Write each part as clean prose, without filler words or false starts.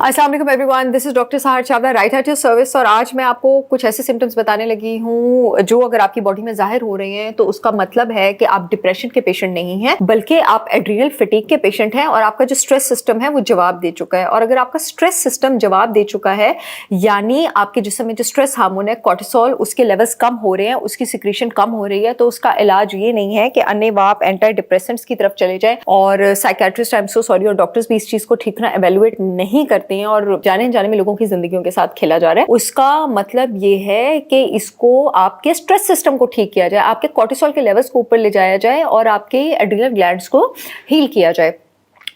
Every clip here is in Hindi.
अस्सलाम वालेकुम everyone, this is doctor Sahar Chawla, right at your service. और आज मैं आपको कुछ ऐसे सिम्टम्स बताने लगी हूँ जो अगर आपकी बॉडी में जाहिर हो रहे हैं तो उसका मतलब है कि आप डिप्रेशन के पेशेंट नहीं हैं, बल्कि आप एड्रीनल फटीग के पेशेंट हैं और आपका जो स्ट्रेस सिस्टम है वो जवाब दे चुका है। और अगर आपका स्ट्रेस सिस्टम जवाब दे चुका है, यानी आपके जिस्म में जो स्ट्रेस हार्मोन है कॉर्टिसोल, उसके लेवल्स कम हो रहे हैं, उसकी सिक्रीशन कम हो रही है, तो उसका इलाज ये नहीं है कि अन्नेवाह आप एंटी डिप्रेसेंट्स की तरफ चले जाएं। और psychiatrist, I am so sorry, और डॉक्टर्स भी इस चीज को ठीक तरह एवेलुएट नहीं करते हैं और जाने जाने में लोगों की जिंदगियों के साथ खेला जा रहा है। उसका मतलब ये है कि इसको आपके स्ट्रेस सिस्टम को ठीक किया जाए, आपके कॉर्टिसोल के लेवल्स को ऊपर ले जाया जाए और आपके एड्रिनल ग्लैंड्स को हील किया जाए।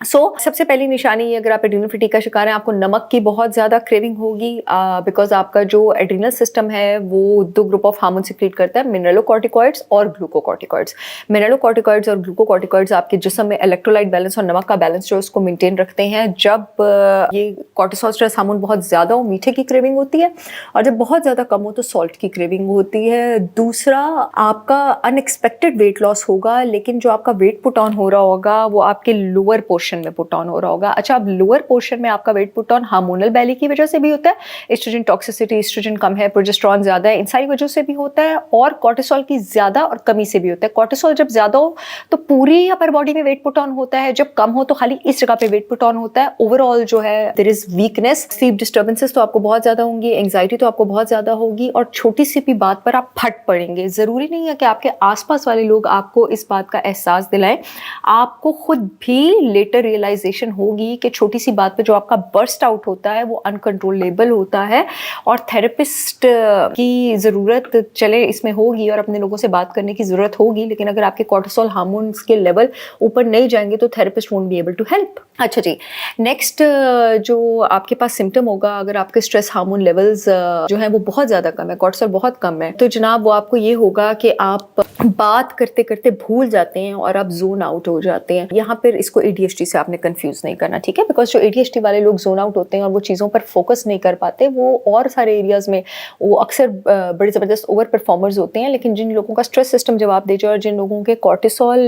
सबसे पहली निशानी, अगर आप एड्रीनल फटीग का शिकार हैं, आपको नमक की बहुत ज़्यादा क्रेविंग होगी, बिकॉज आपका जो एड्रीनल सिस्टम है वो दो ग्रुप ऑफ हार्मोन सिक्रीट करता है, मिनरलोकॉर्टिकॉइड्स और ग्लूकोकॉर्टिकॉइड्स। मिनरलोकॉर्टिकॉइड्स और ग्लूकोकॉर्टिकॉइड्स आपके जिस्म में इलेक्ट्रोलाइट बैलेंस और नमक का बैलेंस जो उसको मेंटेन रखते हैं। जब ये कॉर्टिसोल स्ट्रेस हार्मोन बहुत ज़्यादा हो, मीठे की क्रेविंग होती है, और जब बहुत ज़्यादा कम हो तो सॉल्ट की क्रेविंग होती है। दूसरा, आपका अनएक्सपेक्टेड वेट लॉस होगा, लेकिन जो आपका वेट पुट ऑन हो रहा होगा वो आपके लोअर पोर्शन में पुट ऑन हो रहा होगा। अच्छा, अब लोअर पोर्शन में आपका वेट पुट ऑन हार्मोनल बैली की वजह से भी होता है, एस्ट्रोजन टॉक्सिसिटी, एस्ट्रोजन कम है, प्रोजेस्टेरॉन ज्यादा है, इन सारी वजहों से भी होता है, और कॉर्टिसोल की ज्यादा और कमी से भी होता है। कॉर्टिसोल जब ज्यादा हो तो पूरी अपर बॉडी में वेट पुट ऑन होता है, जब कम हो तो खाली इस जगह पे वेट पुट ऑन होता है। ओवरऑल जो है there is weakness, sleep disturbances तो आपको बहुत ज्यादा होंगी, एंग्जाइटी तो आपको बहुत ज्यादा होगी, और छोटी सी भी बात पर आप फट पड़ेंगे। जरूरी नहीं है कि आपके आसपास वाले लोग आपको इस बात का एहसास दिलाएं, आपको खुद भी लेटर रियलाइजेशन होगी कि छोटी सी बात पे जो आपका बर्स्ट आउट होता है वो अनकंट्रोलेबल होता है, और थेरेपिस्ट की ज़रूरत चले इसमें होगी और अपने लोगों से बात करने की ज़रूरत होगी। लेकिन अगर आपके कॉर्टिसोल हार्मोन्स के लेवल ऊपर नहीं जाएंगे तो therapist won't be able to help. अच्छा जी, नेक्स्ट जो आपके पास सिम्टम होगा, अगर आपके स्ट्रेस हार्मोन लेवल्स जो है वो बहुत ज़्यादा कम है, कॉर्टिसोल बहुत कम है, तो जनाब वो आपको ये होगा कि आप बात करते करते भूल जाते हैं और आप जोन आउट हो जाते हैं। यहाँ पर इसको ADHD से आपने कंफ्यूज नहीं करना, ठीक है? बिकॉज जो ADHD वाले लोग जोन आउट होते हैं और वो चीज़ों पर फोकस नहीं कर पाते, वो और सारे एरियाज में वो अक्सर बड़े ज़बरदस्त ओवर परफॉर्मर्स होते हैं। लेकिन जिन लोगों का स्ट्रेस सिस्टम जवाब दे जाए और जिन लोगों के कॉर्टिसोल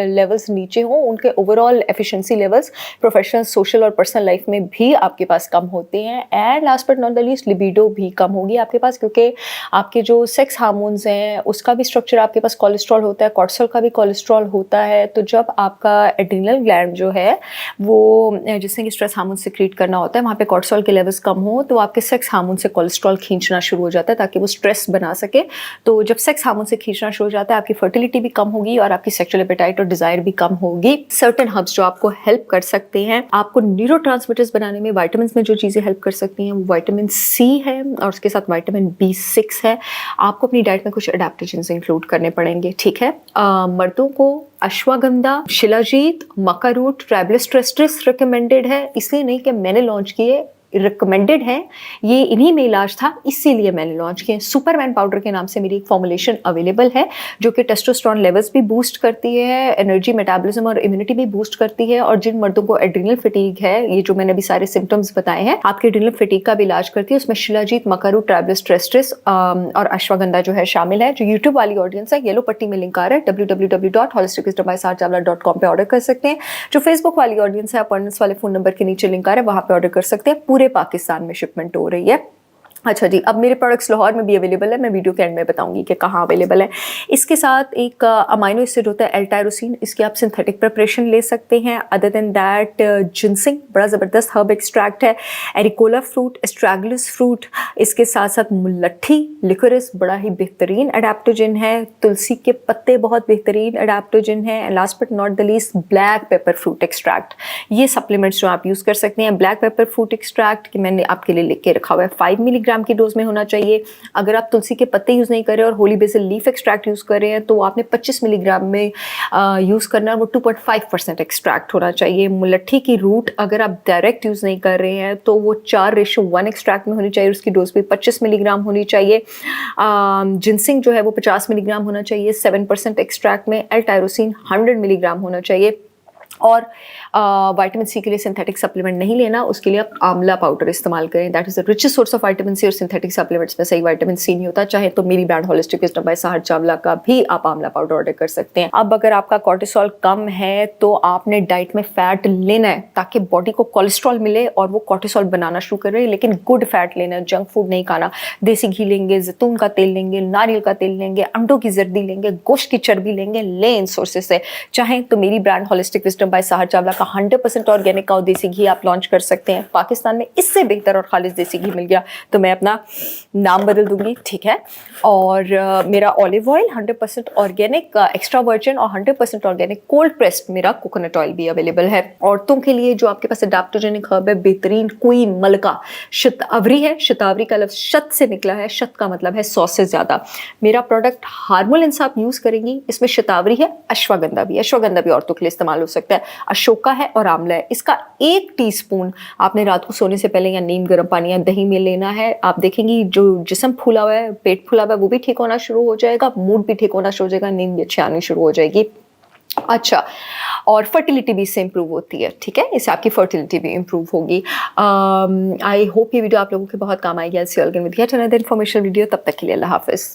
लेवल्स नीचे हों, उनके overall efficiency levels professional, social और पर्सनल लाइफ में भी आपके पास कम होते हैं। And last but not the least, libido भी कम होगी आपके पास, क्योंकि आपके जो सेक्स हार्मोन्स हैं उसका भी स्ट्रक्चर, आपके पास कोलेस्ट्रॉल होता है, कॉर्टिसोल का भी कोलेस्ट्रॉल होता है। तो जब आपका एड्रिनल ग्लैंड जो है वो जिससे कि स्ट्रेस हार्मोन सिक्रीट करना होता है, वहाँ पे कॉर्टिसोल के लेवल्स कम हो तो आपके सेक्स हार्मोन से कोलेस्ट्रॉल खींचना शुरू हो जाता है ताकि वो स्ट्रेस बना सके। तो जब सेक्स हार्मोन से खींचना शुरू हो जाता है, आपकी फर्टिलिटी भी कम होगी और आपकी सेक्सुअल एपेटाइट और डिजायर भी कम होगी। सर्टेन हर्ब्स जो आपको हेल्प कर सकते हैं, आपको न्यूरोट्रांसमिटर्स बनाने में, विटामिन्स में जो चीज़ें हेल्प कर सकती हैं वो विटामिन C है और उसके साथ विटामिन B6 है। आपको अपनी डाइट में कुछ अडेप्टोजेंस इंक्लूड करने पड़ेंगे, ठीक है? मर्दों को अश्वगंधा, शिलाजीत, मक्का रूट, ट्राइबलिस ट्रेस्ट्रिस रिकमेंडेड है, इसलिए नहीं कि मैंने लॉन्च किए, रिकमेंडेड है, ये इन्हीं में इलाज था इसीलिए मैंने लॉन्च किया। सुपरमैन पाउडर के नाम से मेरी एक फॉर्मुलेशन अवेलेबल है जो कि टेस्टोस्टेरोन लेवल्स भी बूस्ट करती है, एनर्जी, मेटाबॉलिज्म और इम्यूनिटी भी बूस्ट करती है। और जिन मर्दों को एड्रिनल फटीग है, ये जो मैंने अभी सारे सिम्टम्स बताए हैं, आपके एड्रिनल फटीग का भी इलाज करती है। उसमें शिलाजीत, मकारू, ट्राइबलिस ट्रेस्ट्रिस और अश्वगंधा जो है शामिल है। जो यूट्यूब वाली ऑडियंस है, येलो पट्टी में लिंक आ रहा है, www.holisticwisdom.com पे ऑर्डर कर सकते हैं। जो फेसबुक वाली ऑडियंस है, अपॉइंटमेंट्स वाले फोन नंबर के नीचे लिंक आ रहा है, वहां पे ऑर्डर कर सकते हैं। पूरे पाकिस्तान में शिपमेंट हो रही है। अच्छा जी, अब मेरे प्रोडक्ट्स लाहौर में भी अवेलेबल है, मैं वीडियो के एंड में बताऊंगी कि कहाँ अवेलेबल है। इसके साथ एक अमाइनो एसिड होता है L-टायरोसिन, इसकी आप सिंथेटिक प्रिपरेशन ले सकते हैं। अदर देन दैट, जिनसिंग बड़ा ज़बरदस्त हर्ब एक्सट्रैक्ट है, एरिकोला फ्रूट, एस्ट्रैगुलस फ्रूट, इसके साथ साथ मुलट्ठी, लिकोरिस बड़ा ही बेहतरीन अडेप्टोजन है, तुलसी के पत्ते बहुत बेहतरीन अडेप्टोजन है, and last but not the least black pepper fruit extract. ये सप्लीमेंट्स जो आप यूज़ कर सकते हैं। ब्लैक पेपर फ्रूट एक्सट्रैक्ट कि मैंने आपके लिए लिख के रखा हुआ है, 5 मिलीग्राम की डोज में होना चाहिए। अगर आप तुलसी के पत्ते यूज़ नहीं कर रहे और holy basil leaf extract use कर रहे हैं तो आपने 25 मिलीग्राम में यूज़ करना है, वो 2.5% एक्सट्रैक्ट होना चाहिए। मुलट्ठी की रूट अगर आप डायरेक्ट यूज़ नहीं कर रहे हैं तो वो 4:1 एक्सट्रैक्ट में होनी चाहिए, उसकी डोज भी 25 मिलीग्राम होनी चाहिए। जिनसिंग जो है वो 50 मिलीग्राम होना चाहिए 7% एक्सट्रैक्ट में। L-टायरोसिन 100 मिलीग्राम होना चाहिए। और विटामिन सी के लिए सिंथेटिक सप्लीमेंट नहीं लेना, उसके लिए आप आंवला पाउडर इस्तेमाल करें। That is the richest source of vitamin C, और सिंथेटिक सप्लीमेंट्स में सही विटामिन सी नहीं होता। चाहे तो मेरी ब्रांड होलिस्टिक विजडम बाय सहर चावला का भी आप आंवला पाउडर ऑर्डर कर सकते हैं। अब अगर आपका कोर्टिसोल कम है तो आपने डाइट में फैट लेना है ताकि बॉडी को कोलेस्ट्रॉल मिले और वो कोर्टिसोल बनाना शुरू करे, लेकिन गुड फैट लेना है, जंक फूड नहीं खाना। देसी घी लेंगे, जैतून का तेल लेंगे, नारियल का तेल लेंगे, अंडों की जर्दी लेंगे, गोश्त की चर्बी लेंगे, ले इन सोर्सेज से। चाहे तो मेरी ब्रांड होलिस्टिक विजडम बाय सहर चावला का 100% ऑर्गेनिक और देसी घी आप लॉन्च कर सकते हैं। पाकिस्तान में इससे बेहतर और खालिश देसी घी मिल गया तो मैं अपना नाम बदल दूंगी, ठीक है। और मेरा olive oil 100% organic extra virgin और 100% ऑर्गेनिक कोल्ड प्रेस्ड मेरा कोकोनट ऑयल भी अवेलेबल है। औरतों के लिए जो आपके पास अडैप्टोजेनिक हर्ब है, बेहतरीन क्वीन मलका शतावरी है। शतावरी का लफ्ज शत से निकला है, शत का मतलब है 100 से ज्यादा। मेरा प्रोडक्ट हार्मोन इंसाफ यूज करेंगी, इसमें शतावरी है, अश्वगंधा भी है। अश्वगंधा भी औरतों के लिए इस्तेमाल हो सकता है, अशोका है और आंवला है। इसका 1 टीस्पून आपने रात को सोने से पहले या नीम गर्म पानी या दही में लेना है। आप देखेंगी जो जिस्म फूला हुआ है, पेट फूला हुआ है, वो भी ठीक होना शुरू हो जाएगा, मूड भी ठीक होना शुरू हो जाएगा, नींद भी अच्छी आनी शुरू हो जाएगी। अच्छा, और फर्टिलिटी भी इससे इंप्रूव होती है, ठीक है। इससे आपकी फर्टिलिटी भी इंप्रूव होगी। आई होप ये वीडियो आप लोगों के बहुत काम आएगी। I see you again with yet another information video. तब तक के लिए अल्लाह हाफिज़।